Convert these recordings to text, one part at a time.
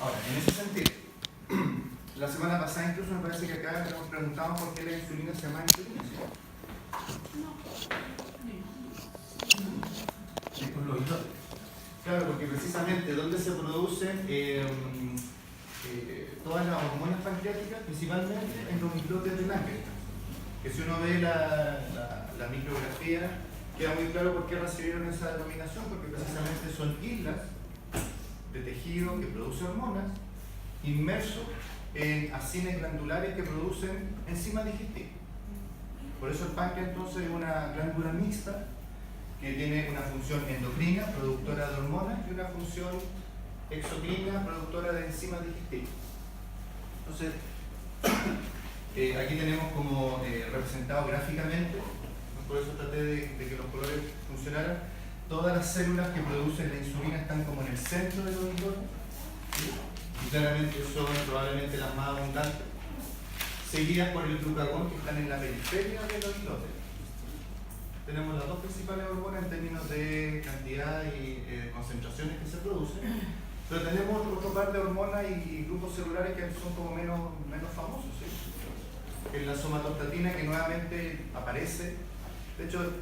Ahora, en ese sentido, la semana pasada incluso me parece que acá nos preguntamos por qué la insulina se llama insulina, ¿sí? Sí, por los islotes. Claro, porque precisamente donde se producen todas las hormonas pancreáticas, principalmente en los islotes del páncreas. Que si uno ve la micrografía, queda muy claro por qué recibieron esa denominación, porque precisamente son islas de tejido que produce hormonas inmersos en acines glandulares que producen enzimas digestivas. Por eso el páncreas entonces es una glándula mixta que tiene una función endocrina, productora de hormonas, y una función exocrina, productora de enzimas digestivas. Entonces, aquí tenemos como representado gráficamente, por eso traté de que los colores funcionaran, todas las células que producen la insulina están como en el centro de los islotes, ¿sí? Y claramente son probablemente las más abundantes, seguidas por el glucagón que están en la periferia de los islotes. Tenemos las dos principales hormonas en términos de cantidad y concentraciones que se producen, pero tenemos otro par de hormonas y grupos celulares que son como menos famosos, ¿sí? En la somatostatina, que nuevamente aparece. De hecho,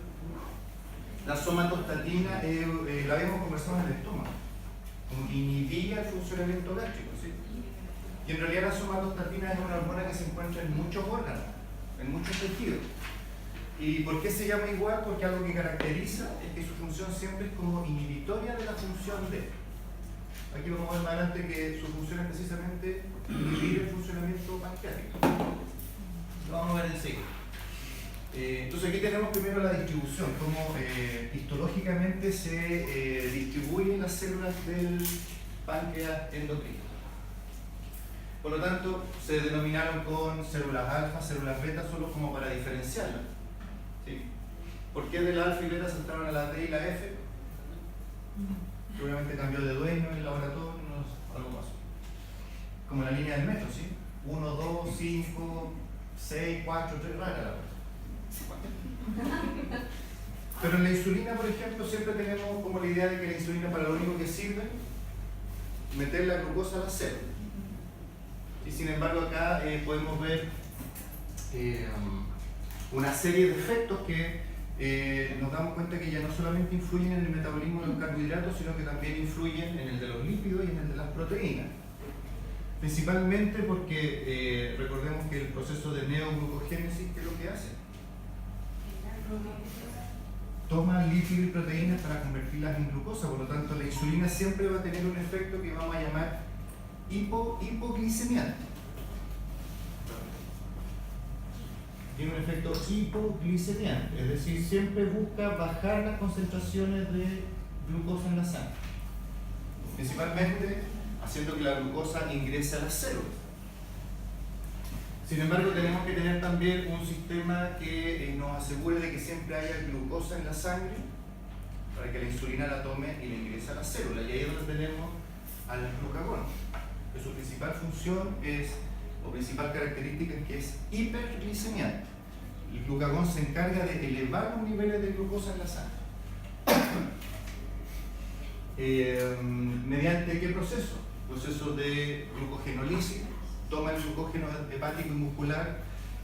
la somatostatina la habíamos conversado en el estómago, como que inhibía el funcionamiento gástrico, ¿sí? Y en realidad la somatostatina es una hormona que se encuentra en muchos órganos, en muchos tejidos. ¿Y por qué se llama igual? Porque algo que caracteriza es que su función siempre es como inhibitoria de la función D. Aquí vamos a ver más adelante que su función es precisamente inhibir el funcionamiento pancreático. Lo vamos a ver enseguida. Entonces aquí tenemos primero la distribución, cómo histológicamente se distribuyen las células del páncreas endocrino. Por lo tanto, se denominaron con células alfa, células beta, solo como para diferenciarlas, ¿sí? ¿Por qué de la alfa y beta saltaron a la D y la F? Seguramente cambió de dueño en el laboratorio, algo más. Como la línea del metro, ¿sí? 1, 2, 5, 6, 4, 3, rara la verdad. Pero en la insulina, por ejemplo, siempre tenemos como la idea de que la insulina para lo único que sirve meter la glucosa a la célula. Y sin embargo acá podemos ver una serie de efectos que nos damos cuenta que ya no solamente influyen en el metabolismo de los carbohidratos, sino que también influyen en el de los lípidos y en el de las proteínas. Principalmente porque recordemos que el proceso de neoglucogénesis, ¿qué es lo que hace? Toma lípidos y proteínas para convertirlas en glucosa, por lo tanto la insulina siempre va a tener un efecto que vamos a llamar hipoglicemiante. Tiene un efecto hipoglicemiante, es decir, siempre busca bajar las concentraciones de glucosa en la sangre, principalmente haciendo que la glucosa ingrese a las células. Sin embargo, tenemos que tener también un sistema que nos asegure de que siempre haya glucosa en la sangre para que la insulina la tome y la ingrese a la célula. Y ahí es donde tenemos al glucagón, que su principal función o principal característica es que es hiperglicemiante. El glucagón se encarga de elevar los niveles de glucosa en la sangre. ¿Mediante qué proceso? Proceso de glucogenólisis. Toma el glucógeno hepático y muscular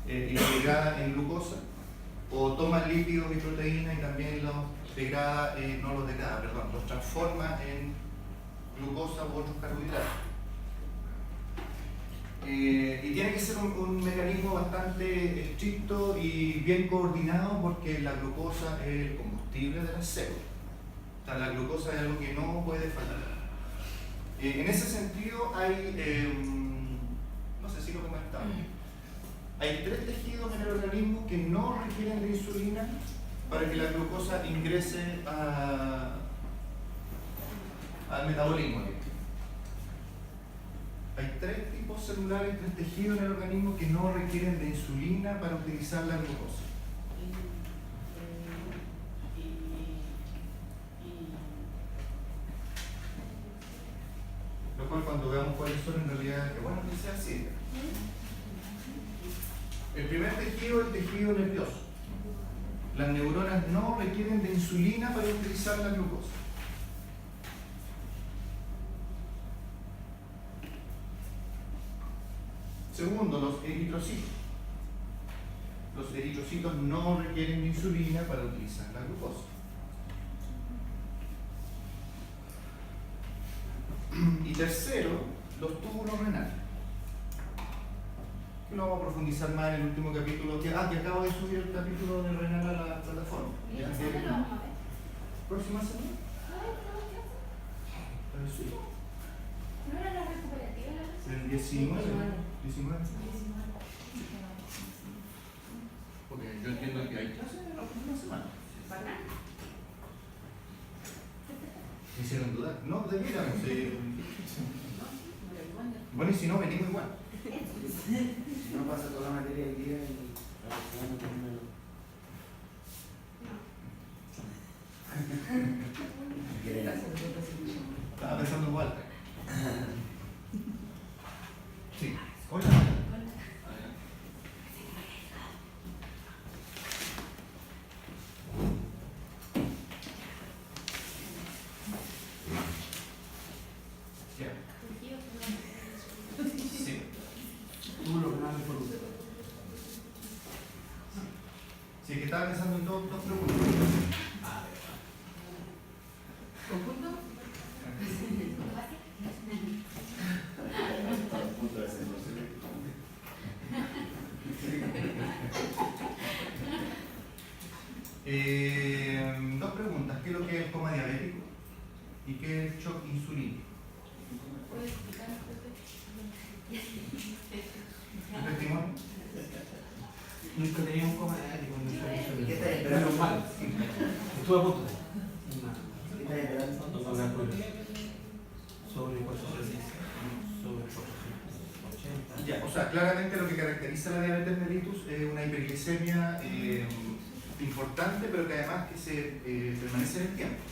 y lo degrada en glucosa, o toma lípidos y proteínas y también los transforma en glucosa u otros carbohidratos. Y tiene que ser un mecanismo bastante estricto y bien coordinado, porque la glucosa es el combustible de las células. O sea, la glucosa es algo que no puede faltar. En ese sentido hay no sé si lo comentaba. Hay 3 tejidos en el organismo que no requieren de insulina para que la glucosa ingrese al metabolismo. Hay 3 tipos celulares, 3 tejidos en el organismo que no requieren de insulina para utilizar la glucosa. Lo cual, cuando veamos cuáles son, en realidad, que bueno que sea así. El primer tejido es el tejido nervioso. Las neuronas no requieren de insulina para utilizar la glucosa. Segundo, los eritrocitos. Los eritrocitos no requieren de insulina para utilizar la glucosa. Y tercero, los túbulos renales. Que lo vamos a profundizar más en el último capítulo. Que acabo de subir el capítulo de renal a la plataforma. ¿Y eso dónde lo vamos a ver? ¿Próxima semana? Sí. ¿No era la recuperativa la vez? El 19. 19. Porque yo entiendo que hay clases la próxima semana. ¿Verdad? Me hicieron dudar. No, debiéramos. Bueno, y si no, venimos igual. Si no pasa toda la materia del día y la persona no tiene menos. Estaba pensando igual. Sí. Hola. Sí. Túbulos renales por usted. Sí, que estaba pensando en dos preguntas. ¿Conjunto? Dos preguntas. ¿Qué es lo que es el coma diabético? ¿Y qué es el shock insulínico? ¿Puedes explicar? ¿El testimonio? Nunca tenía un coma diabético. ¿Qué estás esperando? Menos mal. Estuve a punto. ¿Qué estás esperando? No hablar con sobre 460. Sobre 480. Ya, o sea, claramente lo que caracteriza la diabetes mellitus es una hiperglicemia importante, pero que además que se permanece en el tiempo.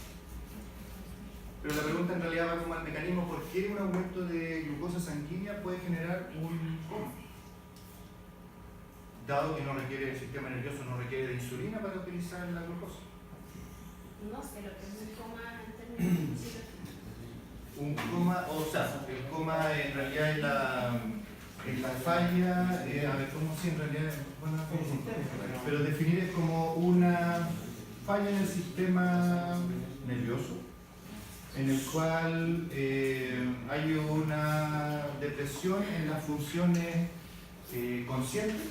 Pero la pregunta en realidad va como al mecanismo: ¿por qué un aumento de glucosa sanguínea puede generar un coma? Dado que no requiere, el sistema nervioso no requiere de insulina para utilizar la glucosa. No sé lo que es un coma en términos físicos. Un coma, o sea, el coma en realidad es la falla, a ver, ¿cómo si en realidad? Bueno, pero definir es como una falla en el sistema nervioso, en el cual hay una depresión en las funciones conscientes,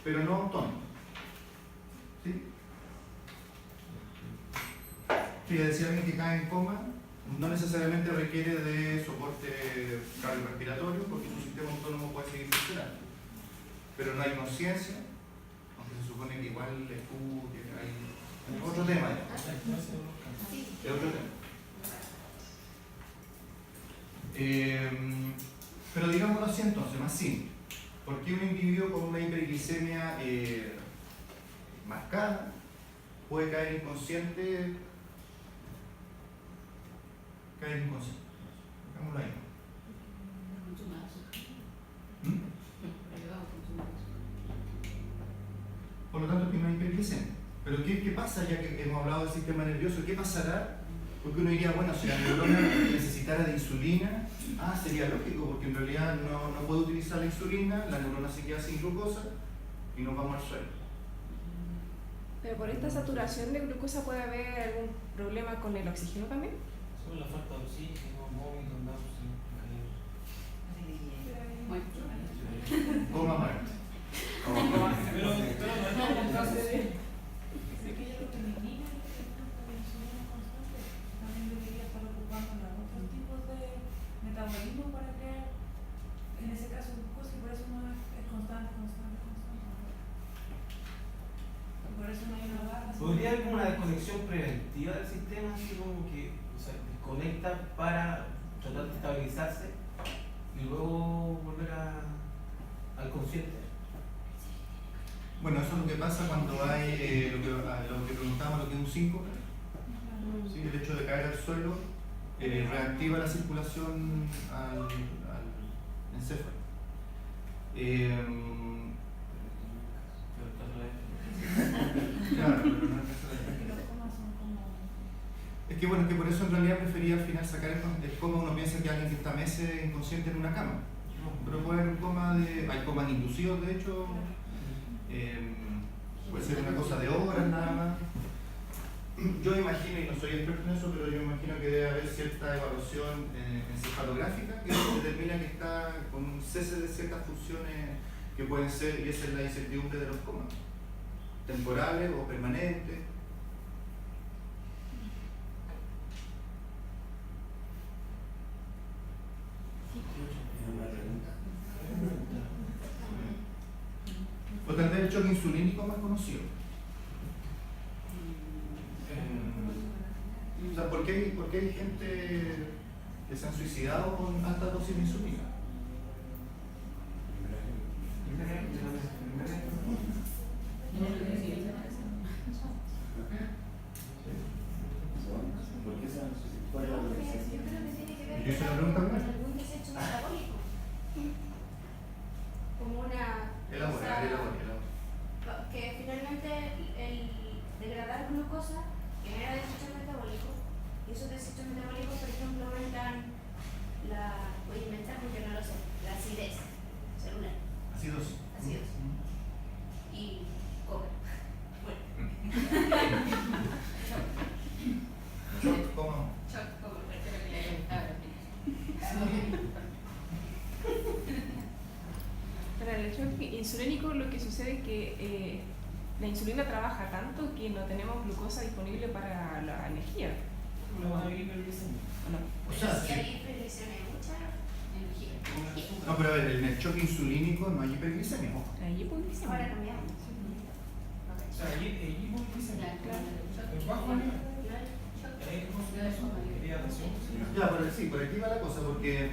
pero no autónomas. ¿Sí? Sí, es decir, alguien que cae en coma no necesariamente requiere de soporte cardiorrespiratorio porque su sistema autónomo puede seguir funcionando. Pero no hay conciencia, aunque se supone que igual estudia, hay otro tema. Es otro tema. Pero digámoslo así entonces, más simple. ¿Por qué un individuo con una hiperglicemia marcada puede caer inconsciente? Caer inconsciente. Hagámoslo ahí. ¿Mm? Por lo tanto, tiene una hiperglicemia. Pero ¿qué pasa, ya que hemos hablado del sistema nervioso? ¿Qué pasará? Porque uno diría, bueno, si la neurona necesitara de insulina, sería lógico, porque en realidad no puede utilizar la insulina, la neurona se queda sin glucosa y nos vamos al suelo. Pero por esta saturación de glucosa puede haber algún problema con el oxígeno también. Sobre la falta de oxígeno, vómito, náuseas, Coma muerte. pero no es el caso de... metabolismo para crear, en ese caso, glucosa, y por eso no es constante. Y por eso no hay una barra. ¿Podría haber como una desconexión preventiva del sistema, así como que desconecta para tratar de estabilizarse y luego volver al consciente? Bueno, eso es lo que pasa cuando hay lo que preguntábamos, lo que es un síncope. ¿Sí? El hecho de caer al suelo reactiva la circulación al encéfalo. Claro, pero no es que bueno, que por eso en realidad prefería al final sacar el coma. Uno piensa que alguien que está meses inconsciente en una cama, Pero puede haber un coma hay comas inducidos, de hecho. Puede ser una cosa de horas nada más. Yo imagino, y no soy experto en eso, pero yo imagino que debe haber cierta evaluación encefalográfica que determina que está con un cese de ciertas funciones que pueden ser, y esa es la incertidumbre de los comas, temporales o permanentes. O tal vez el choque insulínico más conocido. O sea, ¿por qué hay gente que se han suicidado con alta dosis de insulina? ¿Por qué se han suicidado? ¿Cuál es la Yo diferencia? creo que tiene que ver Yo hice la pregunta con primero. algún desecho metabólico. Como una Elabora. que finalmente el degradar glucosa genera desechos metabólicos y esos desechos metabólicos, por ejemplo, aumentan voy a inventar porque no lo sé, la acidez celular Acidosis. y coca. Bueno, Shock, coma. shock, como el que le comentaba. Para el choque insulínico lo que sucede es que la insulina trabaja tanto que no tenemos glucosa disponible para la energía. No va a haber hiperglicemia. ¿O no? O sea, Si sí. hay hiperglicemia, hay mucha energía. No, pero a ver, en el choque insulínico no hay hiperglicemia. Ojo. Ahí pues Ahora cambiamos. O sea, allí hipoglicemia. Claro. Es bajo nivel. Shock. Ahí es como si quería atención. Ya, pero sí, por aquí va la cosa, porque,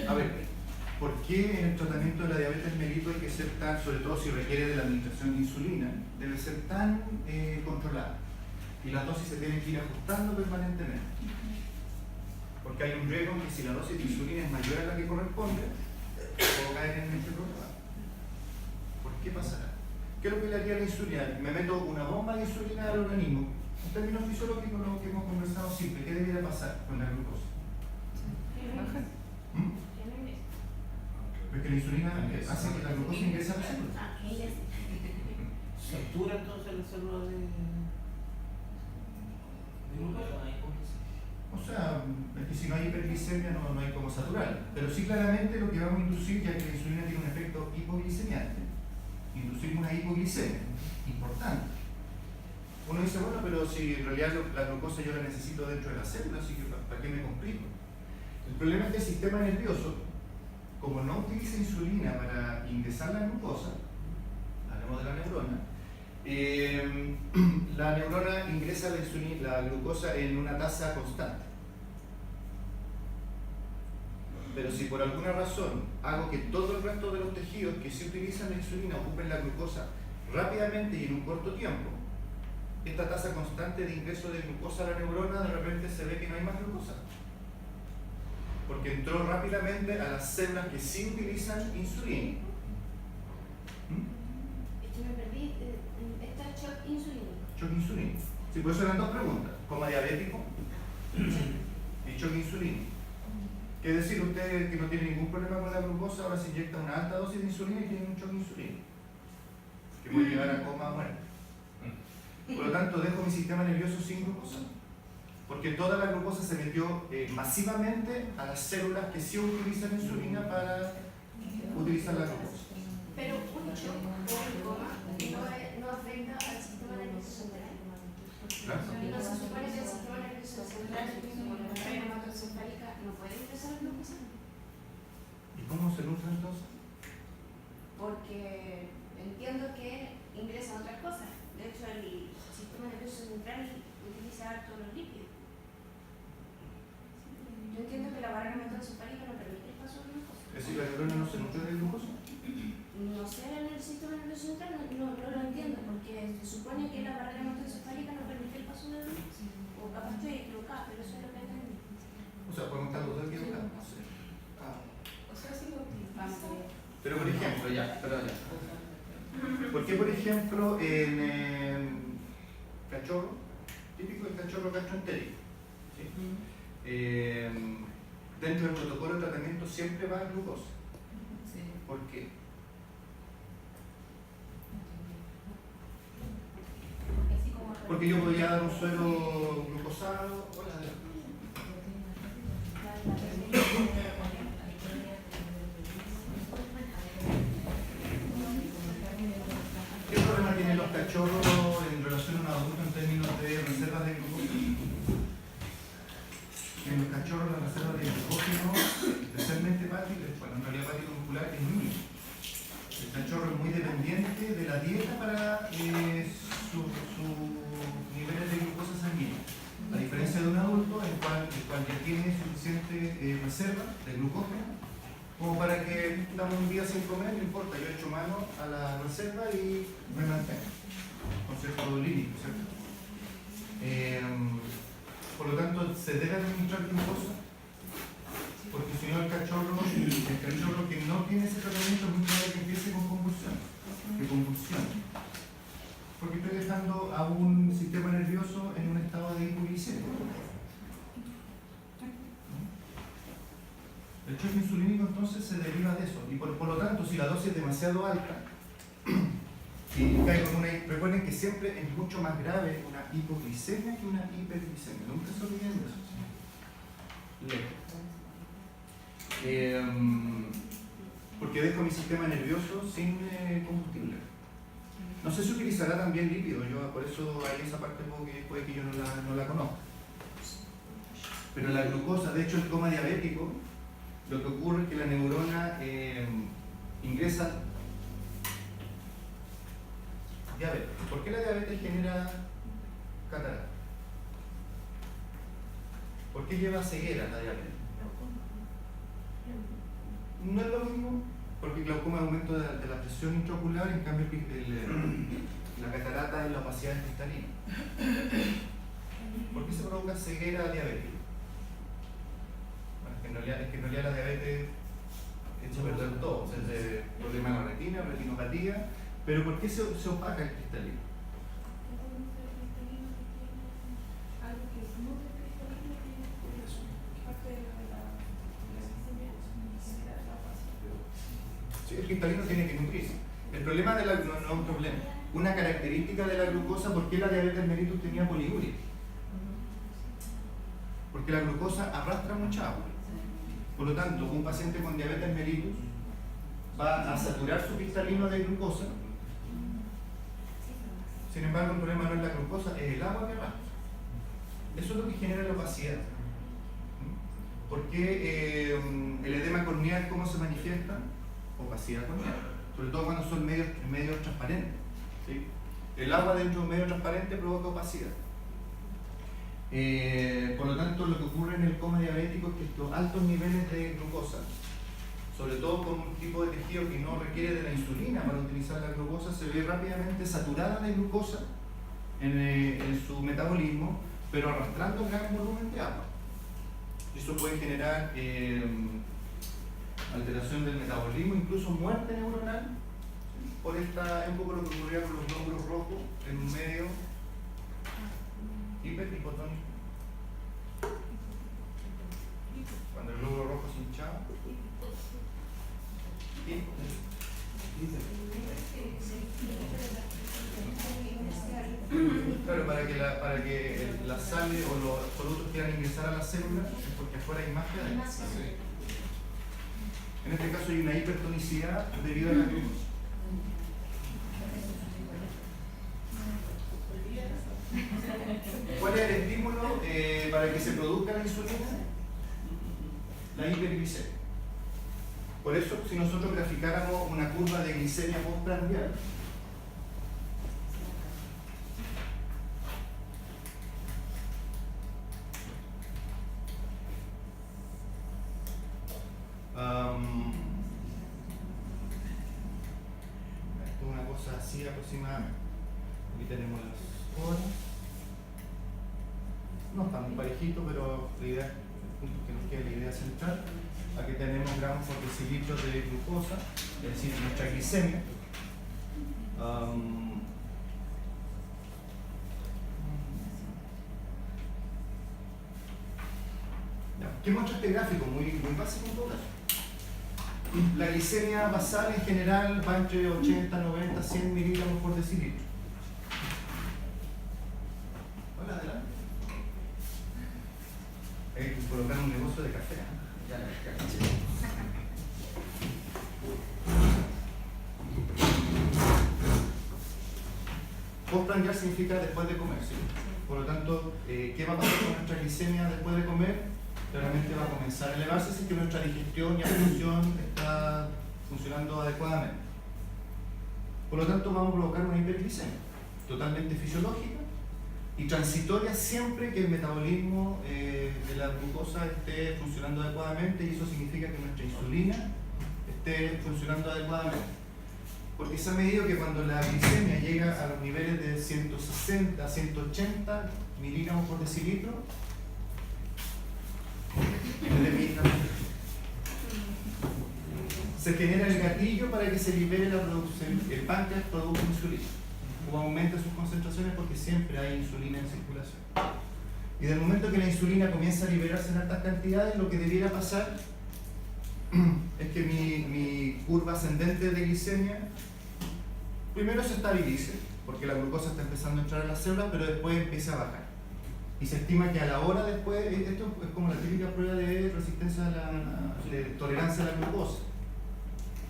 a ver, ¿por qué en el tratamiento de la diabetes mellitus hay que ser tan, sobre todo si requiere de la administración de insulina, debe ser tan controlada? Y las dosis se tienen que ir ajustando permanentemente. Porque hay un riesgo en que si la dosis de insulina es mayor a la que corresponde, puedo caer en este problema. ¿Por qué pasará? ¿Qué es lo que le haría a la insulina? Me meto una bomba de insulina al organismo. En términos fisiológicos, lo que hemos conversado siempre, ¿qué debería pasar con la glucosa? baja. ¿Mm? Porque la insulina hace que la glucosa ingrese a la célula. ¿Satura entonces la célula de glucosa? O sea, es que si no hay hiperglicemia no hay como saturar. Pero sí claramente lo que vamos a inducir, ya que la insulina tiene un efecto hipoglicemiante, inducimos una hipoglicemia importante. Uno dice, bueno, pero si en realidad la glucosa yo la necesito dentro de la célula, así que ¿para qué me complico? El problema es que el sistema nervioso, como no utiliza insulina para ingresar la glucosa, hablemos de la neurona ingresa la glucosa en una tasa constante. Pero si por alguna razón hago que todo el resto de los tejidos que sí utilizan la insulina ocupen la glucosa rápidamente y en un corto tiempo, esta tasa constante de ingreso de glucosa a la neurona de repente se ve que no hay más glucosa. Porque entró rápidamente a las células que sí utilizan insulina. Es que me perdí. Está shock insulínico. Choque insulínico. Sí, por eso eran dos preguntas. Coma diabético y choque insulínico. ¿Qué decir? Usted que no tiene ningún problema con la glucosa, ahora se inyecta una alta dosis de insulina y tiene un choque insulínico que puede llevar a coma o muerte. Por lo tanto, dejo mi sistema nervioso sin glucosa. Porque toda la glucosa se metió masivamente a las células que sí utilizan insulina para utilizar la glucosa. Pero un shock o un coma no afecta al sistema nervioso central. Claro. Y no se supone que el sistema nervioso central, como la barrera hematocefálica, no puede ingresar a glucosa. ¿Y cómo se nutre entonces? Porque entiendo que ingresan otras cosas. De hecho, el sistema nervioso central utiliza todos los lípidos. Yo entiendo que la barrera hematocefálica no permite el paso de glucosa. Es decir, la neurona no se nutre de glucosa. No sé, en el sistema nervioso central no lo entiendo, porque se supone que la barrera hematocefálica no permite el paso de glucosa. O capaz estoy equivocada, pero eso es lo que entendí. O sea, podemos estar los dos equivocados. No sé. O sea, sí lo Pero por ejemplo, ¿por qué por ejemplo en cachorro, típico del cachorro gastroentérico, ¿sí? Dentro del protocolo de tratamiento siempre va a glucosa. ¿Por qué? Porque yo podría dar un suero glucosado. ¿Qué problema tienen los cachorros en relación a un adulto en términos de reservas de glucógeno? En los cachorros las reservas de glucógeno, especialmente hepático, bueno, en realidad hepático muscular, es mínimo. El cachorro es muy dependiente de la dieta para sus niveles de glucosa sanguínea. A diferencia de un adulto, el cual ya tiene suficiente reserva de glucógeno como para que estamos un día sin comer, no importa, yo echo mano a la reserva y me mantengo. Concepto lírico, ¿cierto? Por lo tanto, se debe administrar glucosa, porque si no el cachorro que no tiene ese tratamiento es muy probable que empiece con convulsión, que convulsione. Porque estoy dejando a un sistema nervioso en un estado de hipoglicemia. El choque insulínico entonces se deriva de eso, y por lo tanto, si la dosis es demasiado alta, y cae con una. Recuerden que siempre es mucho más grave una hipoglicemia que una hiperglicemia. Nunca se olviden de eso. Porque dejo mi sistema nervioso sin combustible. No sé si utilizará también lípido, yo por eso hay esa parte puede que yo no la conozco. Pero la glucosa, de hecho el coma diabético, lo que ocurre es que la neurona ingresa diabetes. ¿Por qué la diabetes genera catarata? ¿Por qué lleva ceguera la diabetes? No es lo mismo, porque el glaucoma es aumento de la presión intraocular, en cambio la catarata es la opacidad cristalina. ¿Por qué se provoca ceguera diabética? Bueno, es que en realidad la diabetes echa a perder todo, o sea, es problema de la retina, retinopatía, pero ¿por qué se opaca el cristalino? Sí, el cristalino tiene que nutrirse. El problema no es un problema. Una característica de la glucosa, ¿por qué la diabetes mellitus tenía poliuria? Porque la glucosa arrastra mucha agua. Por lo tanto, un paciente con diabetes mellitus va a saturar su cristalino de glucosa. Sin embargo, el problema no es la glucosa, es el agua que arrastra. Eso es lo que genera la opacidad. Porque el edema corneal, ¿cómo se manifiesta? Opacidad corneal, sobre todo cuando son medios transparentes. ¿Sí? El agua dentro de un medio transparente provoca opacidad. Por lo tanto, lo que ocurre en el coma diabético es que estos altos niveles de glucosa, sobre todo con un tipo de tejido que no requiere de la insulina para utilizar la glucosa, se ve rápidamente saturada de glucosa en su metabolismo, pero arrastrando un gran volumen de agua. Eso puede generar alteración del metabolismo, incluso muerte neuronal. Por esta, es un poco lo que ocurría con los glóbulos rojos en un medio hiperhipotónico. Cuando el glóbulo rojo se hinchaba. Claro, para que la sal o los productos quieran ingresar a la célula es porque afuera hay más que adentro. En este caso hay una hipertonicidad debido a la glucosa. ¿Cuál es el estímulo para que se produzca la insulina? La hiperglicemia. Por eso, si nosotros graficáramos una curva de glicemia postprandial, esto es una cosa así aproximadamente. Aquí tenemos las horas. No está muy parejito, pero la idea, el punto que nos queda, la idea central. Aquí tenemos gramos por decilitro de glucosa, es decir, nuestra glicemia. ¿Qué muestra este gráfico? Muy básico en todo caso. La glicemia basal en general va entre 80, 90, 100 miligramos por decilitro. Hola, adelante. Hay que colocar un negocio de café. ¿Eh? Ya, caché. Postprandial significa después de comer, ¿sí? Por lo tanto, ¿qué va a pasar con nuestra glicemia después de comer? Claramente va a comenzar a elevarse si es que nuestra digestión y absorción está funcionando adecuadamente. Por lo tanto, vamos a provocar una hiperglicemia totalmente fisiológica y transitoria siempre que el metabolismo de la glucosa esté funcionando adecuadamente, y eso significa que nuestra insulina esté funcionando adecuadamente. Porque se ha medido que cuando la glicemia llega a los niveles de 160 a 180 miligramos por decilitro, se genera el gatillo para que se libere la producción, el páncreas produce insulina o aumenta sus concentraciones, porque siempre hay insulina en circulación. Y del momento que la insulina comienza a liberarse en altas cantidades, lo que debiera pasar es que mi curva ascendente de glicemia primero se estabilice, porque la glucosa está empezando a entrar a las células, pero después empieza a bajar. Y se estima que a la hora después, esto es como la típica prueba de resistencia de tolerancia a la glucosa.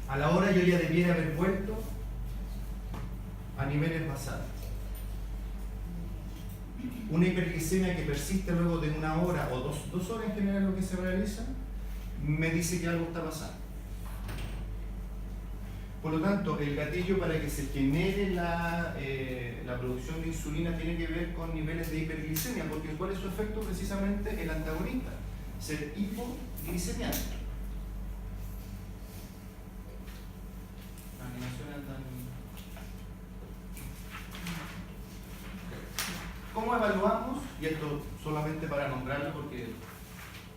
A la hora yo ya debiera haber vuelto a niveles basales. Una hiperglicemia que persiste luego de 1 hora o 2 horas en general, lo que se realiza, me dice que algo está pasando. Por lo tanto, el gatillo para que se genere la producción de insulina tiene que ver con niveles de hiperglicemia, porque ¿cuál es su efecto? Precisamente el antagonista, ser hipoglicemiante. ¿Cómo evaluamos? Y esto solamente para nombrarlo, porque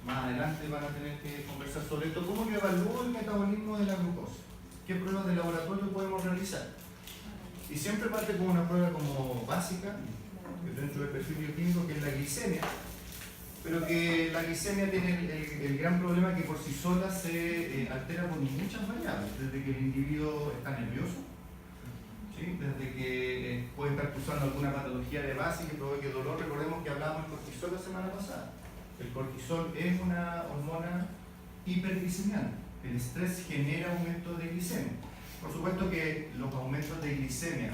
más adelante van a tener que conversar sobre esto. ¿Cómo yo evalúo el metabolismo de la glucosa? ¿Qué pruebas de laboratorio podemos realizar? Y siempre parte con una prueba como básica, dentro del perfil bioquímico, que es la glicemia. Pero que la glicemia tiene el gran problema que por sí sola se altera por muchas variables, desde que el individuo está nervioso, ¿sí? Desde que puede estar cursando alguna patología de base que provoque dolor. Recordemos que hablábamos del cortisol la semana pasada. El cortisol es una hormona hiperglicemiante. El estrés genera aumento de glicemia. Por supuesto que los aumentos de glicemia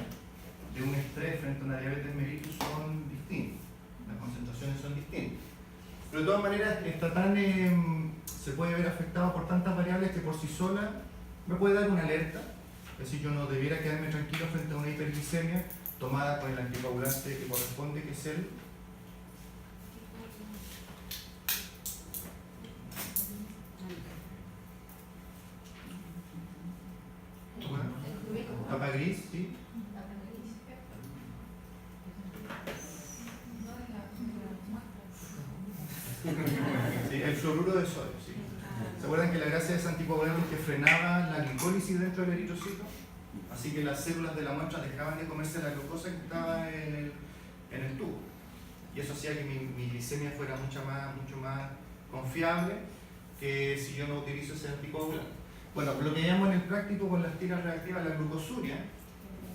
de un estrés frente a una diabetes mellitus son distintos, las concentraciones son distintas. Pero de todas maneras se puede ver afectado por tantas variables que por sí sola me puede dar una alerta. Es decir, yo no debiera quedarme tranquilo frente a una hiperglicemia tomada con el anticoagulante que corresponde, que es el papa gris, ¿sí? Sí, el fluoruro de sodio, ¿sí? ¿Se acuerdan que la gracia de ese anticoagulante es que frenaba la glicólisis dentro del eritrocito? Así que las células de la muestra dejaban de comerse la glucosa que estaba en el tubo. Y eso hacía que mi glicemia fuera mucho más confiable que si yo no utilizo ese anticoagulante. Bueno, lo que llamamos en el práctico con las tiras reactivas, la glucosuria,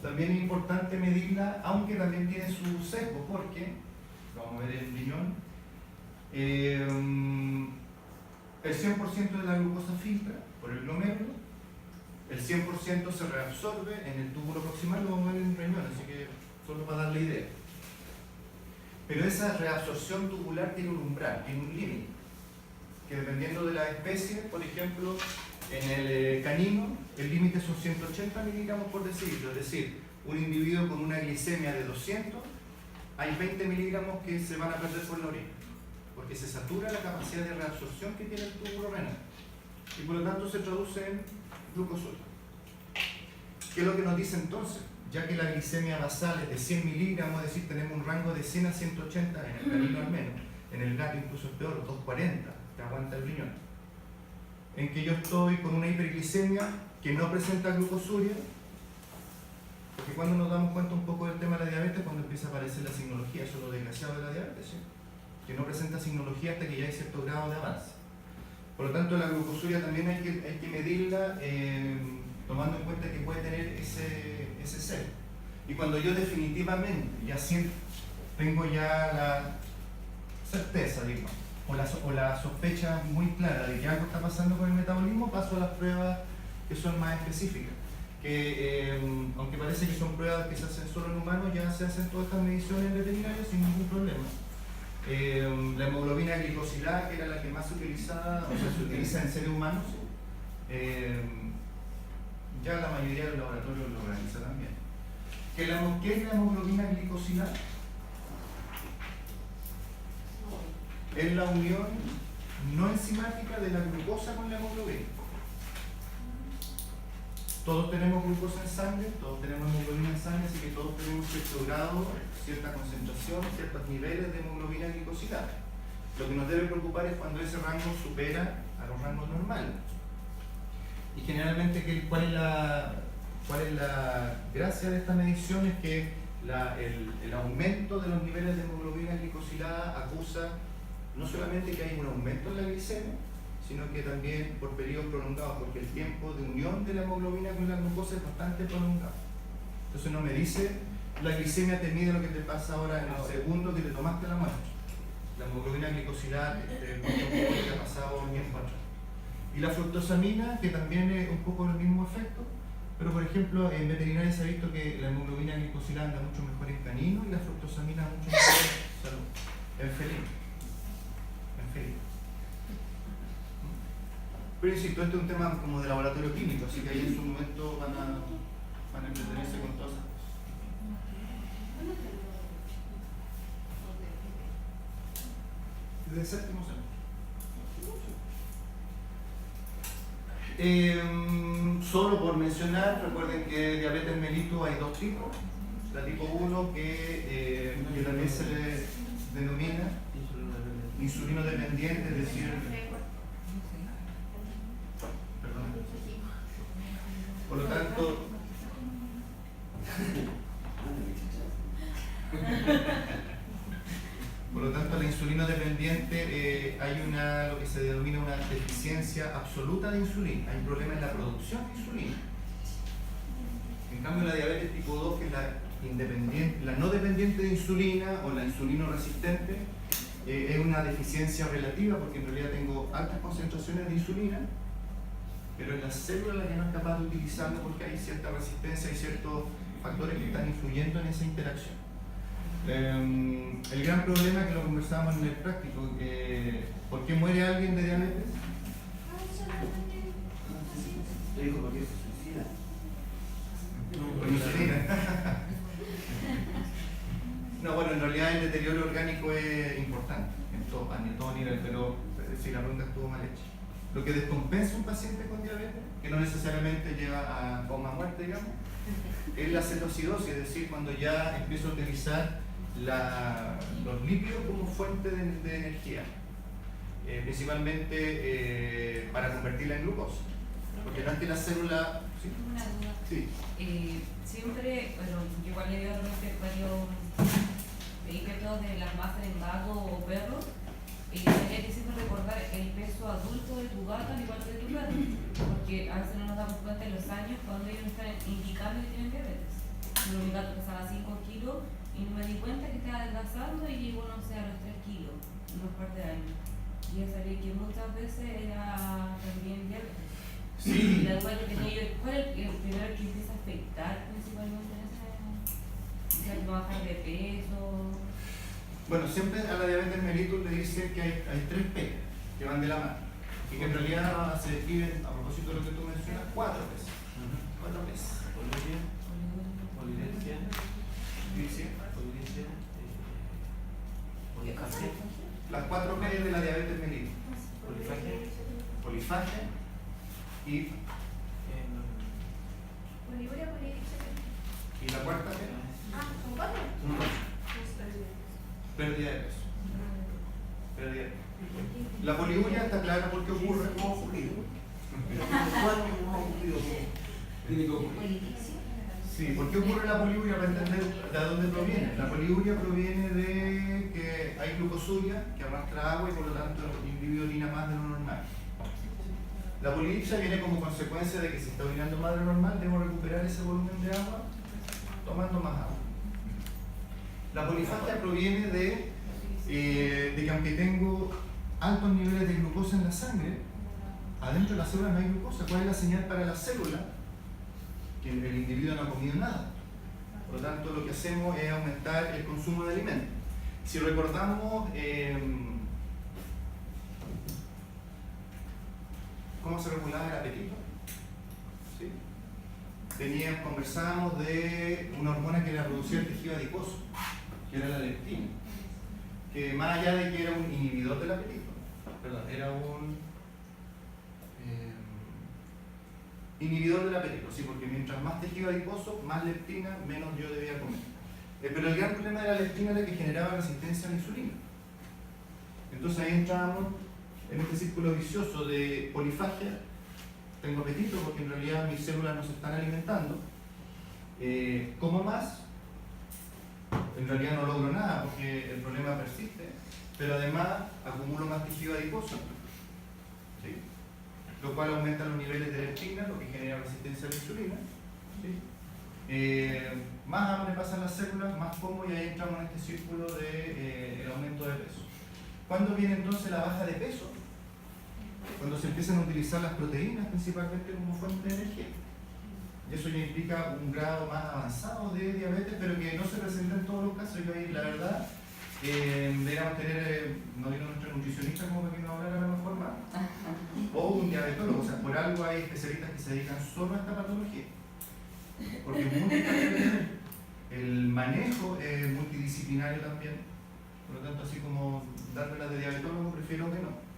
también es importante medirla, aunque también tiene su sesgo, porque, vamos a ver el riñón, el 100% de la glucosa filtra por el glomérulo, el 100% se reabsorbe en el túbulo proximal, lo vamos a ver en el riñón, así que solo para darle idea. Pero esa reabsorción tubular tiene un umbral, tiene un límite, que dependiendo de la especie, por ejemplo, en el canino, el límite son 180 miligramos por decilitro, es decir, un individuo con una glicemia de 200, hay 20 miligramos que se van a perder por la orina, porque se satura la capacidad de reabsorción que tiene el túbulo renal, y por lo tanto se traduce en glucosuria. ¿Qué es lo que nos dice entonces? Ya que la glicemia basal es de 100 miligramos, es decir, tenemos un rango de 100 a 180 en el canino al menos, en el gato incluso es peor, 240, que aguanta el riñón. En que yo estoy con una hiperglicemia que no presenta glucosuria, porque cuando nos damos cuenta un poco del tema de la diabetes, cuando empieza a aparecer la signología, eso es lo desgraciado de la diabetes, ¿sí? Que no presenta signología hasta que ya hay cierto grado de avance. Por lo tanto, la glucosuria también hay que medirla tomando en cuenta que puede tener ese sesgo. Y cuando yo definitivamente ya tengo ya la certeza, digamos, o la sospecha muy clara de que algo está pasando con el metabolismo, paso a las pruebas que son más específicas. Que aunque parece que son pruebas que se hacen solo en humanos, ya se hacen todas estas mediciones en veterinarios sin ningún problema. La hemoglobina glicosilada, que era la que más se utilizaba, o sea, se utiliza en seres humanos, ya la mayoría de los laboratorios lo realiza también. ¿Qué es la hemoglobina glicosilada? Es la unión no enzimática de la glucosa con la hemoglobina. Todos tenemos glucosa en sangre, todos tenemos hemoglobina en sangre, así que todos tenemos cierto grado, cierta concentración, ciertos niveles de hemoglobina glicosilada. Lo que nos debe preocupar es cuando ese rango supera a los rangos normales. Y generalmente, ¿cuál es la gracia de esta medición? Es que el aumento de los niveles de hemoglobina glicosilada acusa no solamente que hay un aumento en la glicemia, sino que también por periodos prolongados, porque el tiempo de unión de la hemoglobina con la glucosa es bastante prolongado. Entonces no me dice, la glicemia te mide lo que te pasa ahora en el segundo que te tomaste la muestra. La hemoglobina glicosilada te cuenta un poco lo que ha pasado tiempo atrás. Y la fructosamina, que también es un poco el mismo efecto, pero por ejemplo en veterinaria se ha visto que la hemoglobina glicosilada anda mucho mejor en canino y la fructosamina mucho mejor en felino. Pero insisto, este es un tema como de laboratorio químico, así que ahí en su momento van a entretenerse con todas esas cosas. Desde séptimo semestre. Solo por mencionar, recuerden que diabetes mellitus hay dos tipos. La tipo 1 que también se le denomina insulino dependiente, es decir, por lo tanto, la insulina dependiente hay lo que se denomina una deficiencia absoluta de insulina. Hay un problema en la producción de insulina. En cambio, la diabetes tipo 2, que es la no dependiente de insulina o la insulino resistente, es una deficiencia relativa porque en realidad tengo altas concentraciones de insulina, pero en la célula la que no es capaz de utilizarlo porque hay cierta resistencia y ciertos factores que están influyendo en esa interacción. El gran problema que lo conversábamos en el práctico, ¿por qué muere alguien de diabetes? Te dijo por qué se suicida. Por insulina. No, bueno, en realidad el deterioro orgánico es importante en todo nivel, pero si la pregunta estuvo mal hecha. Lo que descompensa un paciente con diabetes, que no necesariamente lleva a coma muerte, digamos, es la cetocidosis, es decir, cuando ya empiezo a utilizar los lípidos como fuente de energía, principalmente para convertirla en glucosa. Porque no es que la célula... ¿Sí? Una duda. Sí. Siempre, bueno, yo igual le veo varios métodos de las masas en gato o perro, sería que siempre recordar el peso adulto de tu gato al igual que de tu perro, porque a veces no nos damos cuenta en los años cuando ellos están indicando que tienen diabetes. Mi gato pesaba 5 kilos y no me di cuenta que estaba adelgazando y llegó, no sé, a los 3 kilos en un par de años. Y ya sabía que muchas veces era también diabetes. Sí. Y la duda que tenía yo, ¿cuál es el primero que empieza a afectar principalmente en ese? O sea, ¿no bajar de peso? Bueno, siempre a la diabetes mellitus le dicen que hay 3 P que van de la mano y que en realidad se describen, a propósito de lo que tú mencionas, 4 P's. 4 P's. Polidencia, polifagia, Las 4 P de la diabetes mellitus. Polifagia y Poliuria, ¿y la cuarta P? ¿son 4? Pérdida de peso. Pérdida de peso. La poliuria está clara por qué ocurre. No ha ocurrido. ¿Cuándo no ha ocurrido? Tiene que ocurrir. Sí, ¿por qué ocurre la poliuria? Para entender de dónde proviene. La poliuria proviene de que hay glucosuria que arrastra agua y por lo tanto el individuo orina más de lo normal. La polidipsia viene como consecuencia de que si está orinando más de lo normal, debo recuperar ese volumen de agua tomando más agua. La polifagia proviene de que aunque tengo altos niveles de glucosa en la sangre, adentro de la célula no hay glucosa. ¿Cuál es la señal para la célula? Que el individuo no ha comido nada. Por lo tanto, lo que hacemos es aumentar el consumo de alimentos. Si recordamos cómo se regulaba el apetito, ¿sí? Conversábamos de una hormona que la producía el tejido adiposo, que era la leptina, que más allá de que era un inhibidor del apetito, perdón, era un inhibidor del apetito, ¿sí? Porque mientras más tejido adiposo, más leptina, menos yo debía comer. Pero el gran problema de la leptina era que generaba resistencia a la insulina. Entonces ahí entrábamos en este círculo vicioso de polifagia. Tengo apetito porque en realidad mis células no se están alimentando. Como más, en realidad no logro nada porque el problema persiste, pero además acumulo más tejido adiposo, ¿sí? Lo cual aumenta los niveles de leptina, lo que genera resistencia a la insulina, ¿sí? Más hambre pasan las células, más como, y ahí entramos en este círculo de el aumento de peso. ¿Cuándo viene entonces la baja de peso? Cuando se empiezan a utilizar las proteínas principalmente como fuente de energía. Y eso ya implica un grado más avanzado de diabetes, pero que no se presenta en todos los casos. Yo ahí, la verdad, deberíamos tener, no vino nuestro nutricionista como para que nos hablara de la mejor más, o un diabetólogo. O sea, por algo hay especialistas que se dedican solo a esta patología. Porque es muy importante. El manejo es multidisciplinario también. Por lo tanto, así como dármela de diabetólogo, prefiero que no.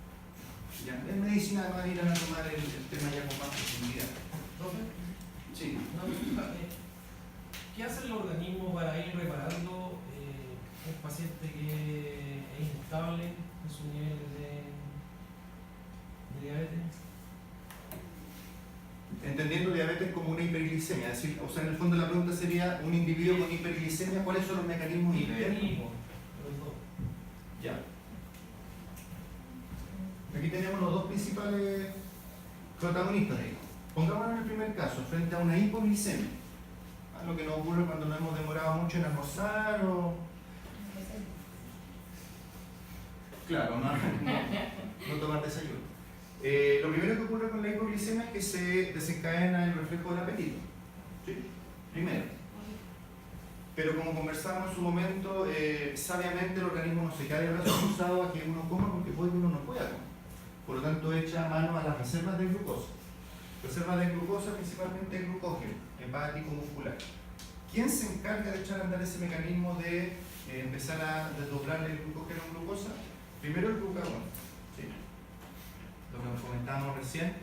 Ya, en medicina además irán a tomar el tema ya con más profundidad. ¿Profe? Sí. Una pregunta. ¿Qué hace el organismo para ir reparando un paciente que es inestable en su nivel de diabetes? Entendiendo diabetes como una hiperglicemia, es decir, o sea, en el fondo la pregunta sería, un individuo con hiperglicemia, ¿cuáles son los mecanismos internos? Los dos. Ya. Aquí tenemos los dos principales protagonistas de esto. Pongámonos en el primer caso, frente a una hipoglicemia. Lo que nos ocurre cuando nos hemos demorado mucho en almorzar o... Claro, no tomar desayuno. Lo primero que ocurre con la hipoglicemia es que se desencadena el reflejo del apetito. ¿Sí? Primero. Pero como conversamos en su momento, sabiamente el organismo no se cae de brazos cruzados a que uno coma porque puede que uno no pueda comer. Por lo tanto, echa mano a las reservas de glucosa. Reservas de glucosa, principalmente glucógeno, hepático, muscular. ¿Quién se encarga de echar a andar ese mecanismo de empezar a desdoblar el glucógeno en glucosa? Primero el glucagón, ¿sí? Lo que comentábamos recién,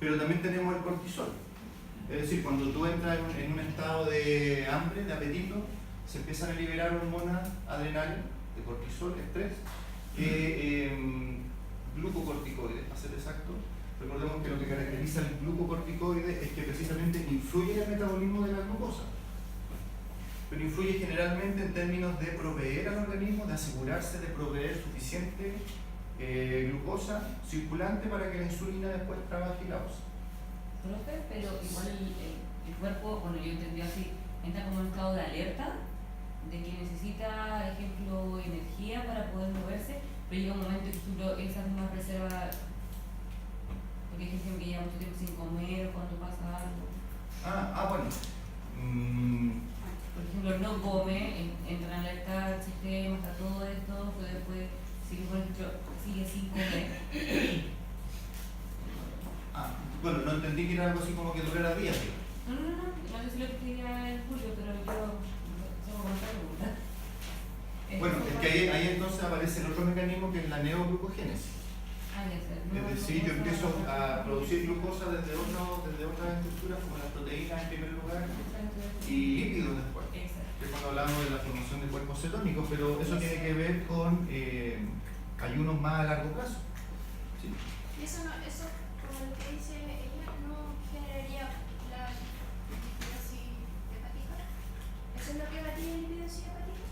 pero también tenemos el cortisol. Es decir, cuando tú entras en un estado de hambre, de apetito, se empiezan a liberar hormonas adrenales, de cortisol, estrés, glucocorticoides, para ser exacto. Recordemos que lo que caracteriza el glucocorticoide es que precisamente influye en el metabolismo de la glucosa, pero influye generalmente en términos de proveer al organismo, de asegurarse de proveer suficiente glucosa circulante para que la insulina después trabaje y la use. Profe, pero igual el cuerpo, bueno, yo entendí así, entra como en un estado de alerta, de que necesita, por ejemplo, energía para poder moverse, pero llega un momento que, por ejemplo, esas mismas reservas, porque hay gente que lleva mucho tiempo sin comer, cuando pasa algo. Bueno. Por ejemplo, no come, entra en alerta el sistema, está todo esto, pero después sigue, por ejemplo, sigue sin comer. Bueno, no entendí que era algo así como que durara días. No sé si lo que quería el Julio, pero yo solo con esta pregunta. Bueno, es que ahí entonces aparece el otro mecanismo que es la neoglucogénesis. Es decir, yo empiezo a producir glucosa desde otras estructuras como las proteínas en primer lugar y lípidos después. Que es cuando hablamos de la formación de cuerpos cetónicos, pero eso tiene que ver con ayunos más a largo plazo. ¿Sí? Y eso, como lo que dice ella, no generaría la lipidosis hepática. ¿Eso es lo que va a tener lipidosis hepática?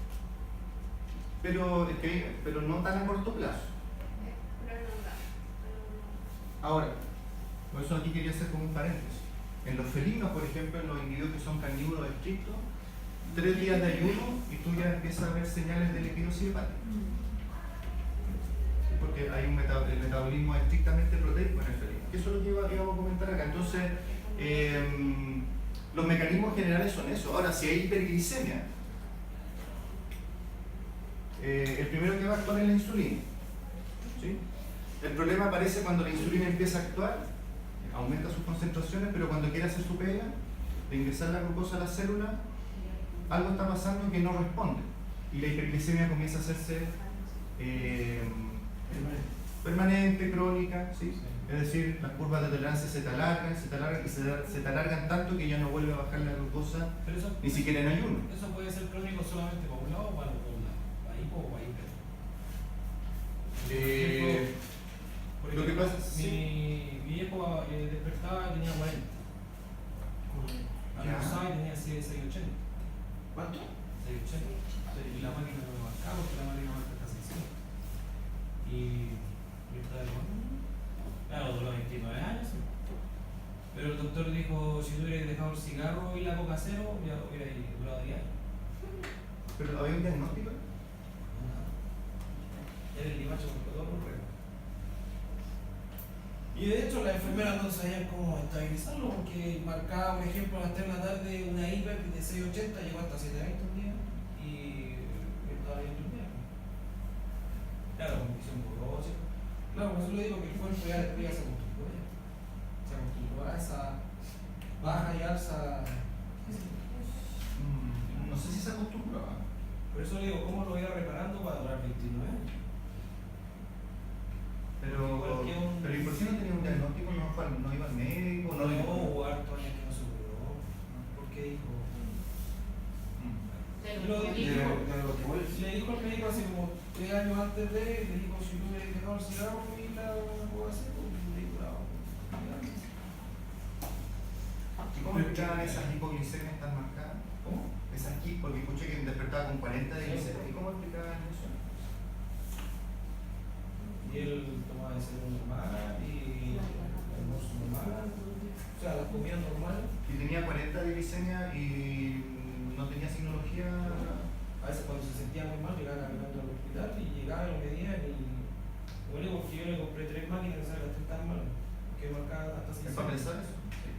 Pero no tan a corto plazo. Pero no da. Ahora, Por eso aquí quería hacer como un paréntesis. En los felinos, por ejemplo, en los individuos que son carnívoros estrictos, 3 días de ayuno y tú ya empiezas a ver señales de lipidosis hepática. Porque hay el metabolismo es estrictamente proteico en el felino. Eso es lo que íbamos a comentar acá. Entonces, los mecanismos generales son eso. Ahora, si hay hiperglicemia, el primero que va a actuar es la insulina. ¿Sí? El problema aparece cuando la insulina empieza a actuar, aumenta sus concentraciones, pero cuando quiere hacer su pega de ingresar la glucosa a la célula, algo está pasando que no responde. Y la hiperglicemia comienza a hacerse permanente, crónica, ¿sí? Es decir, las curvas de tolerancia se te alargan y se te alargan tanto que ya no vuelve a bajar la glucosa, Pero eso, ni siquiera en ayuno. eso puede ser crónico solamente para un lado o para otro lado, para hipo o para hiper. Lo que pasa es mi viejo despertaba y tenía 40. Almorzaba y tenía 680. ¿Cuánto? 680. Y la máquina no me marcaba porque la máquina marca hasta 600. Y yo estaba claro, duró 29 años. ¿Sí? Pero el doctor dijo, si tú hubieras dejado el cigarro y la coca cero, ya hubiera durado 10 años. ¿Pero había un diagnóstico? Era el limacho con todo un récord. Y de hecho las enfermeras no sabían cómo estabilizarlo porque marcaba, por ejemplo, a las 3 de la tarde una hiper de 680, llegó hasta 720 un día y estaba bien un día. Claro, con visión borrosa. Claro, por eso le digo que el cuerpo ya se acostumbró ya. Se acostumbró a esa baja y alza. No sé si se acostumbraba. Por eso le digo, ¿cómo lo iba reparando para durar 29 años? Pero ¿y por qué no tenía un diagnóstico? ¿No iba al médico? No, hubo harto años que no se curó. ¿Por qué dijo? Le dijo al médico hace como 3 años antes le dijo, si tú hubieras dejado el cigarro y la puedo hacer, pues le dijo, ¿Y cómo explicaban esas hipoglicemias tan marcadas? ¿cómo? Esas porque escuché que despertaba con 40 de glicemia. ¿Y cómo explicaban eso? Y él tomaba desayuno normal y almuerzo normal, o sea, la comida normal. Y tenía 40 de glicemia y no tenía signología. A veces cuando se sentía muy mal llegaba caminando al hospital y llegaba y lo medía y bueno, porque yo le compré 3 máquinas que salgan tan mal, que marcaban hasta 600. ¿Es para pensar eso? Sí.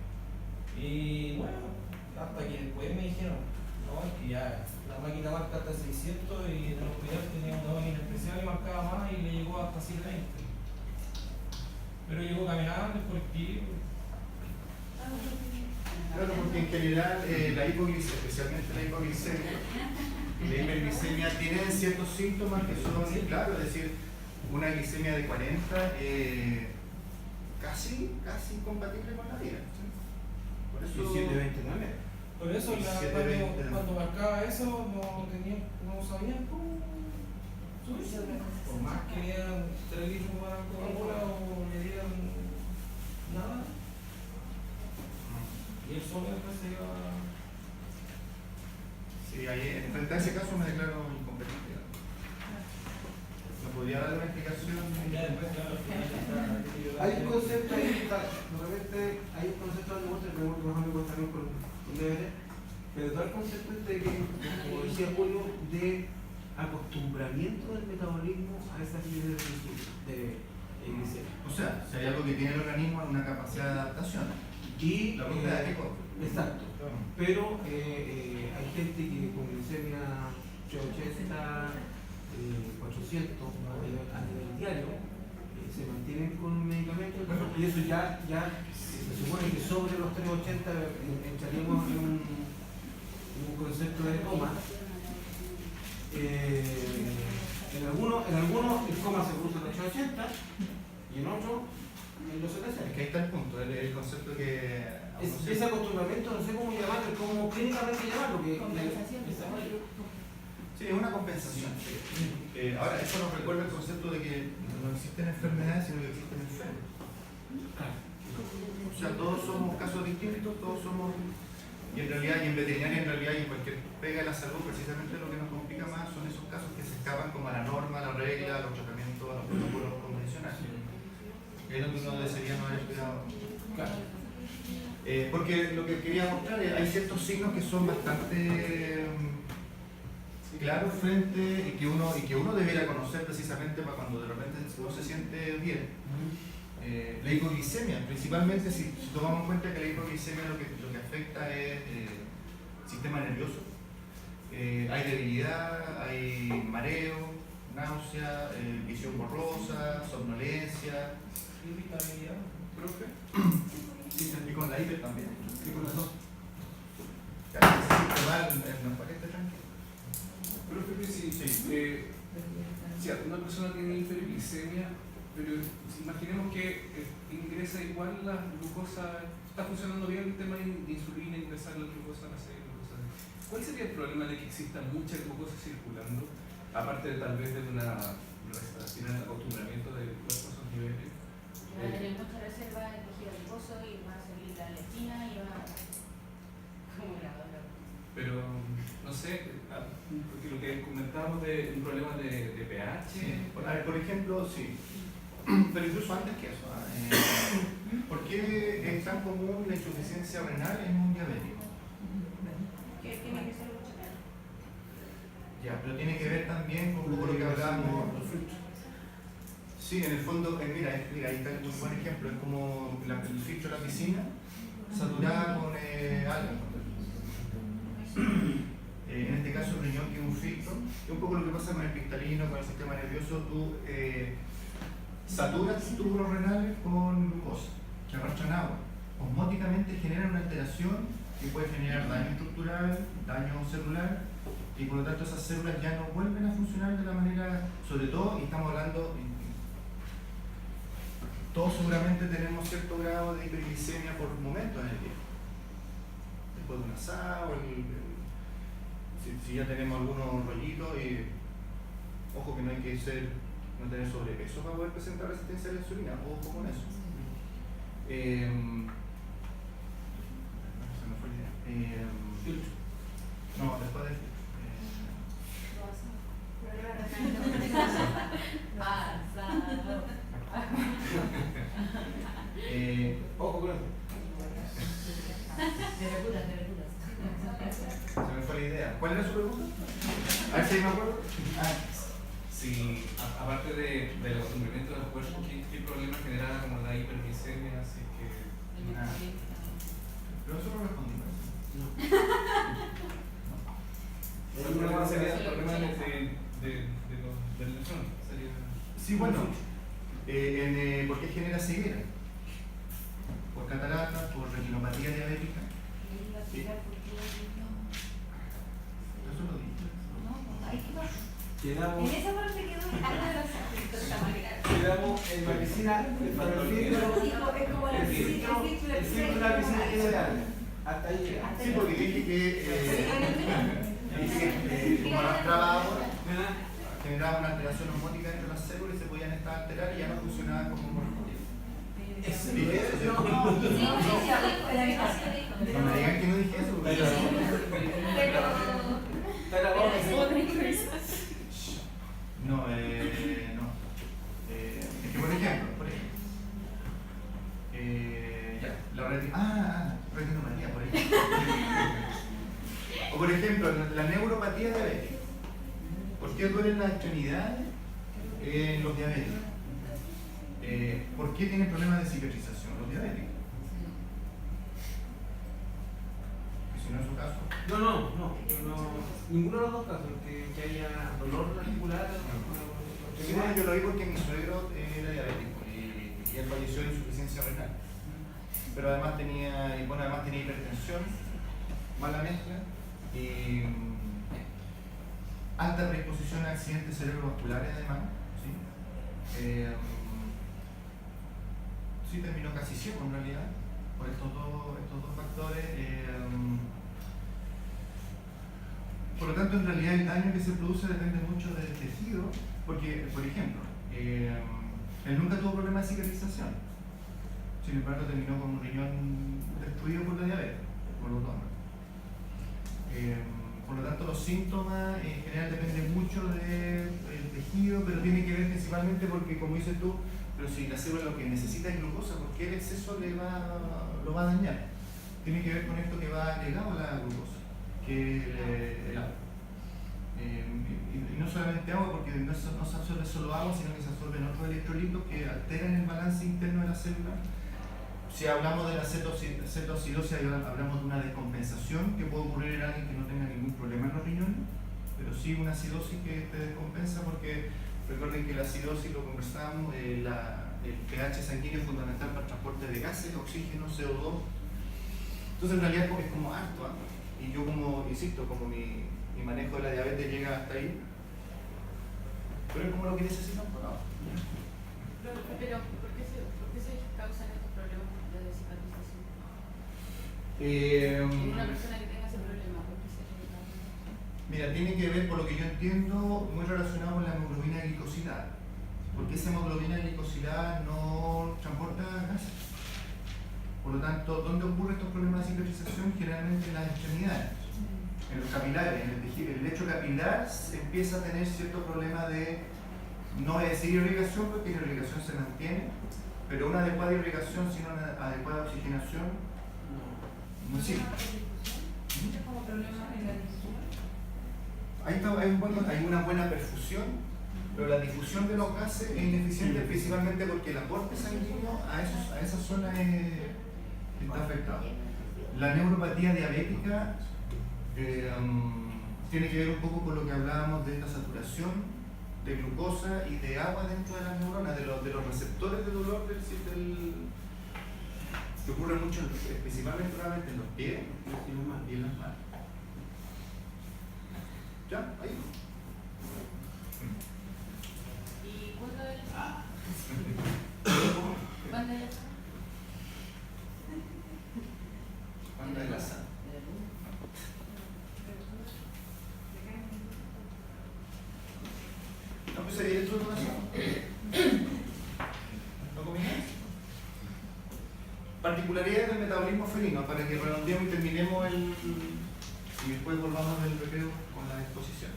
Y bueno, hasta que después me dijeron, no, es que ya la máquina marca hasta 600 y en el hospital tenía una máquina especial y marcaba más y le llegó hasta 720. Pero llegó caminando en colectivo. Claro, porque en general la hipoglicemia, especialmente la hipoglicemia y la hiperglicemia tienen ciertos síntomas que son, claro, es decir, una glicemia de 40 casi incompatible con la vida. ¿Sí? Por eso, Y 720 también. Por eso cuando marcaba eso no sabían cómo subirse. Por más que le dieran 3 litros para Coca-Cola o le dieran nada. Y él solo después se iba. sí, ahí, frente a ese caso me declaro incompetente. ¿Me podría dar una explicación? Ya después, claro, Hay un concepto ahí, de repente hay un concepto de muestra que mejor me cuesta también con deberes, pero todo el concepto de que, como decía Julio, de acostumbramiento del metabolismo a esas líneas de glicemia. O sea, si hay algo que tiene el organismo es una capacidad de adaptación. Y La pregunta es qué cosa. exacto, pero hay gente que con glicemia 380, 400 a nivel diario se mantienen con medicamentos y eso ya se supone que sobre los 380 entraríamos en un concepto de coma. En algunos el coma se produce en los 880 y en otros en los 700. Es que ahí está el punto, el concepto que... Ese acostumbramiento, no sé cómo llamarlo, cómo clínicamente llamarlo. Sí, es una compensación. Ahora, eso nos recuerda el concepto de que no existen enfermedades, sino que existen enfermos. O sea, todos somos casos distintos, todos somos... Y en realidad, y en veterinaria, en realidad, y en cualquier pega de la salud, precisamente lo que nos complica más son esos casos que se escapan como a la norma, a la regla, a los tratamientos, a los protocolos convencionales. Es donde uno desearía no haber cuidado. Claro. Porque lo que quería mostrar es hay ciertos signos que son bastante claros frente y que uno debiera conocer precisamente para cuando de repente no se siente bien. La hipoglicemia, principalmente si tomamos en cuenta que la hipoglicemia lo que afecta es sistema nervioso. Hay debilidad, hay mareo, náusea, visión borrosa, somnolencia. Irritabilidad. ¿Profe? Y con la hiper también. ¿Qué corazón? Ya, si se siente mal, no para que esté tranquilo. Profe, sí, si una persona tiene hiperglicemia, pero imaginemos que ingresa igual la glucosa, está funcionando bien el tema de insulina, ingresar la glucosa a la célula. ¿Cuál sería el problema de que exista mucha glucosa circulando, aparte de tal vez de una acostumbramiento del cuerpo a esos niveles? Va a tener mucha reserva de tejido adiposo y va a salir la leptina y va a acumular. Pero, no sé, porque lo que comentábamos de un problema de pH. Sí. A ver, por ejemplo, sí. Pero incluso antes que eso, ¿por qué es tan común la insuficiencia renal en un diabético? Que tiene que ser mucho menos. Ya, pero tiene que ver también con un poco lo que hablábamos. Sí, en el fondo, mira, ahí está un buen ejemplo, es como el filtro de la piscina saturada con algas. En este caso el riñón que es un filtro, es un poco lo que pasa con el cristalino, con el sistema nervioso, tú saturas tus túbulos renales con glucosa, que arrastran agua. Osmóticamente generan una alteración que puede generar daño estructural, daño celular, y por lo tanto esas células ya no vuelven a funcionar de la manera, sobre todo, y estamos hablando, todos seguramente tenemos cierto grado de hiperglicemia por momentos en el día. Después de un asado, si ya tenemos algunos rollitos, y ojo que no hay que no tener sobrepeso para poder presentar resistencia a la insulina, ojo con eso. Se me fue la idea. No, después de Ojo con eso. se me fue la idea. ¿Cuál era su pregunta? A ver si me acuerdo. Si, aparte del acostumbramiento del cuerpo, ¿qué problema genera como la hiperglicemia? Así que. Pero eso no respondimos. El problema sería el problema del lechón. Sí, bueno, ¿por qué genera ceguera? Por cataratas, por retinopatía diabética. Eso lo dije. Quedamos En esa parte quedó algo de los en la piscina, para el filtro, es como el filtro de la piscina queda larga. Hasta ahí llega. Sí, porque dije que como arrastraba agua, generaba una alteración osmótica entre las células y se podían estar alterar y ya no funcionaban como correspondía. ¿Dije eso? No me digan que no dije eso. Porque no, no. Es que por ejemplo, ya, retinopatía, por ejemplo. O por ejemplo, la neuropatía diabética. ¿Por qué duelen las extremidades en los diabéticos? ¿Por qué tienen problemas de cicatrización los diabéticos? Que si no es su caso. No. Ninguno de los dos casos, que haya dolor articular. Yo lo vi porque mi suegro era diabético y él falleció de insuficiencia renal. Pero además tenía hipertensión, mala mezcla y alta predisposición a accidentes cerebrovasculares además. Sí, terminó casi ciego en realidad por estos dos factores. Por lo tanto, en realidad el daño que se produce depende mucho del tejido, porque, por ejemplo, él nunca tuvo problemas de cicatrización. Sin embargo, terminó con un riñón destruido por la diabetes, por los donos. Por lo tanto, los síntomas en general dependen mucho del tejido, pero tiene que ver principalmente porque, como dices tú, pero si la célula lo que necesita es glucosa, ¿por qué el exceso lo va a dañar? Tiene que ver con esto que va agregado a la glucosa, que es el agua. Y no solamente agua, porque no se absorbe solo agua, sino que se absorben otros electrolitos que alteran el balance interno de la célula. Si hablamos de la cetoacidosis, hablamos de una descompensación que puede ocurrir en alguien que no tenga ningún problema en los riñones, pero sí una acidosis que te descompensa, porque recuerden que la acidosis, lo conversamos, el pH sanguíneo es fundamental para el transporte de gases, oxígeno, CO2. Entonces en realidad es como harto, ¿eh? Y yo como, insisto, como mi manejo de la diabetes llega hasta ahí, pero es como lo que necesitan por ahora. Pero ¿por qué se causan estos problemas de deshidroxización? En una persona que tenga ese problema, ¿por qué se causa? Mira, tiene que ver, por lo que yo entiendo, muy relacionado con la hemoglobina glicosilada, porque esa hemoglobina glicosilada no transporta gases. Por lo tanto, ¿dónde ocurren estos problemas de deshidroxización? Generalmente en las extremidades, en los capilares, en el tejido. El lecho capilar empieza a tener cierto problema de, no voy a decir irrigación, porque la irrigación se mantiene, pero una adecuada irrigación sin una adecuada oxigenación no sirve. ¿Es como problema en la difusión? Hay una buena perfusión, pero la difusión de los gases es ineficiente, principalmente porque el aporte sanguíneo a esa zona está afectado. La neuropatía diabética tiene que ver un poco con lo que hablábamos de esta saturación de glucosa y de agua dentro de las neuronas, de los receptores de dolor que ocurre mucho, principalmente en los pies y en las manos. ¿Ya? Ahí. ¿Y cuándo es? ¿Cuándo es? ¿Cuándo es la sal? ¿No pues sería dentro de una sal? ¿No comías? Particularidades del metabolismo felino, para que redondeemos y terminemos y después volvamos del recreo con la exposición.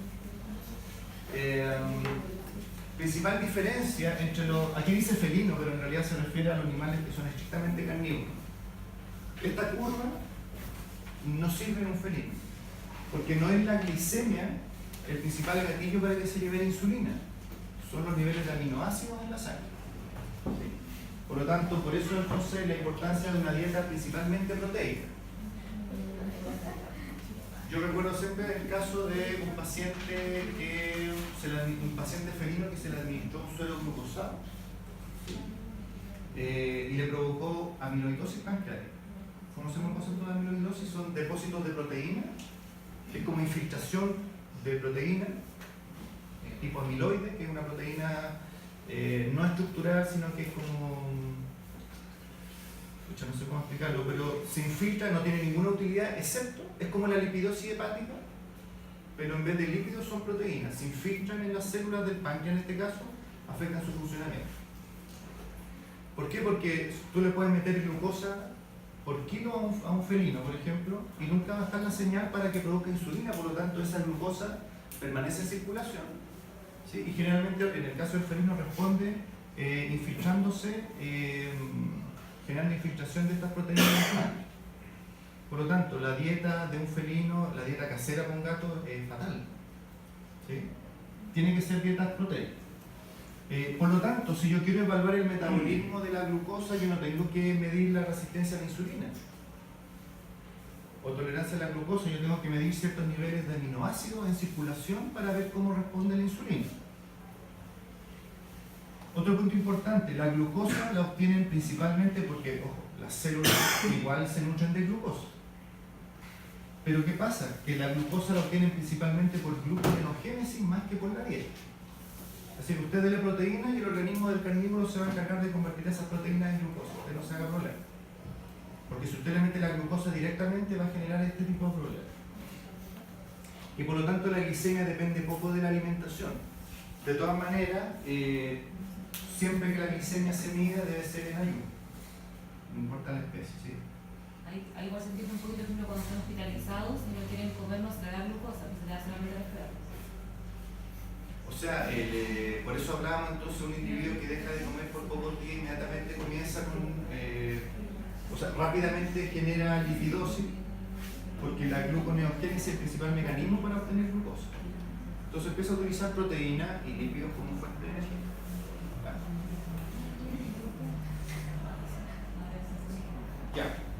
Principal diferencia entre aquí dice felino, pero en realidad se refiere a los animales que son estrictamente carnívoros. Esta curva no sirve en un felino, porque no es la glicemia el principal gatillo para que se libere insulina, son los niveles de aminoácidos en la sangre. ¿Sí? Por lo tanto, por eso entonces la importancia de una dieta principalmente proteica. Yo recuerdo siempre el caso de un paciente felino que se le administró un suero glucosado, ¿sí? Y le provocó amiloidosis pancreática. Conocemos el concepto de amiloidosis, son depósitos de proteína, es como infiltración de proteína tipo amiloide, que es una proteína no estructural, sino que es como, no sé cómo explicarlo, pero se infiltra, no tiene ninguna utilidad, excepto, es como la lipidosis hepática, pero en vez de lípidos son proteínas, se infiltran en las células del páncreas en este caso, afectan su funcionamiento. ¿Por qué? Porque tú le puedes meter glucosa por kilo a un felino, por ejemplo, y nunca va a estar la señal para que provoque insulina, por lo tanto esa glucosa permanece en circulación, ¿sí? Y generalmente en el caso del felino responde infiltrándose, generando infiltración de estas proteínas en el páncreas. Por lo tanto, la dieta de un felino, la dieta casera con gato es fatal, ¿sí? Tiene que ser dieta proteica. Por lo tanto, si yo quiero evaluar el metabolismo de la glucosa, yo no tengo que medir la resistencia a la insulina o tolerancia a la glucosa, yo tengo que medir ciertos niveles de aminoácidos en circulación para ver cómo responde la insulina. Otro punto importante, la glucosa la obtienen principalmente porque, ojo, las células igual se nutren de glucosa. Pero ¿qué pasa? Que la glucosa la obtienen principalmente por gluconeogénesis más que por la dieta. Es decir, usted dele proteína y el organismo del carnívoro se va a encargar de convertir esas proteínas en glucosa, usted no se haga problema. Porque si usted le mete la glucosa directamente va a generar este tipo de problemas. Y por lo tanto la glicemia depende poco de la alimentación. De todas maneras, siempre que la glicemia se mida debe ser en ayuno. No importa la especie, ¿sí? Ahí igual sentimos un poquito, por ejemplo, cuando están hospitalizados y no quieren comer, no se le da glucosa, se le da solamente resfriado. O O sea, por eso hablábamos entonces de un individuo que deja de comer por pocos días inmediatamente comienza con, o sea, rápidamente genera lipidosis, porque la gluconeogénesis es el principal mecanismo para obtener glucosa. Entonces empieza a utilizar proteína y lípidos como fuente de energía. Vale. Ya.